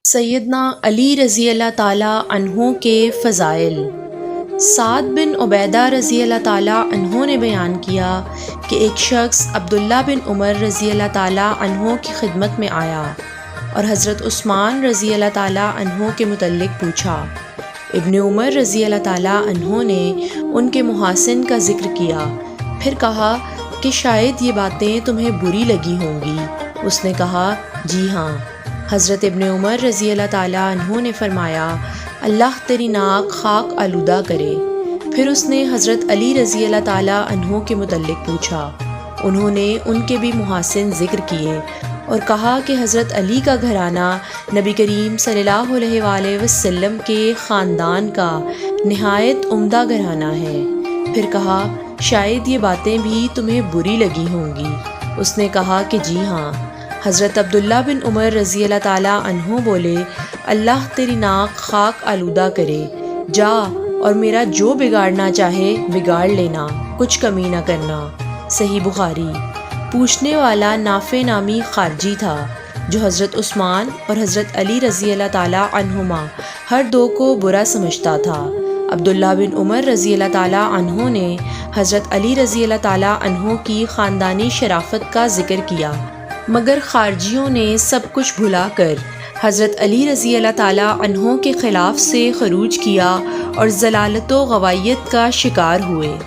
سیدنا علی رضی اللہ تعالیٰ عنہ کے فضائل۔ سعد بن عبیدہ رضی اللہ تعالیٰ عنہ نے بیان کیا کہ ایک شخص عبداللہ بن عمر رضی اللہ تعالیٰ عنہ کی خدمت میں آیا اور حضرت عثمان رضی اللہ تعالیٰ عنہ کے متعلق پوچھا۔ ابن عمر رضی اللہ تعالیٰ عنہ نے ان کے محاسن کا ذکر کیا، پھر کہا کہ شاید یہ باتیں تمہیں بری لگی ہوں گی۔ اس نے کہا جی ہاں۔ حضرت ابن عمر رضی اللہ تعالیٰ عنہ نے فرمایا اللہ تیری ناک خاک آلودہ کرے۔ پھر اس نے حضرت علی رضی اللہ تعالیٰ عنہ کے متعلق پوچھا۔ انہوں نے ان کے بھی محاسن ذکر کیے اور کہا کہ حضرت علی کا گھرانہ نبی کریم صلی اللہ علیہ وآلہ وسلم کے خاندان کا نہایت عمدہ گھرانہ ہے۔ پھر کہا شاید یہ باتیں بھی تمہیں بری لگی ہوں گی۔ اس نے کہا کہ جی ہاں۔ حضرت عبداللہ بن عمر رضی اللہ تعالیٰ عنہ بولے اللہ تیری ناک خاک آلودہ کرے، جا اور میرا جو بگاڑنا چاہے بگاڑ لینا، کچھ کمی نہ کرنا۔ صحیح بخاری۔ پوچھنے والا نافع نامی خارجی تھا جو حضرت عثمان اور حضرت علی رضی اللہ تعالیٰ عنہما ہر دو کو برا سمجھتا تھا۔ عبداللہ بن عمر رضی اللہ تعالیٰ عنہ نے حضرت علی رضی اللہ تعالیٰ عنہ کی خاندانی شرافت کا ذکر کیا، مگر خارجیوں نے سب کچھ بھلا کر حضرت علی رضی اللہ تعالیٰ عنہ کے خلاف سے خروج کیا اور ضلالت و غوایت کا شکار ہوئے۔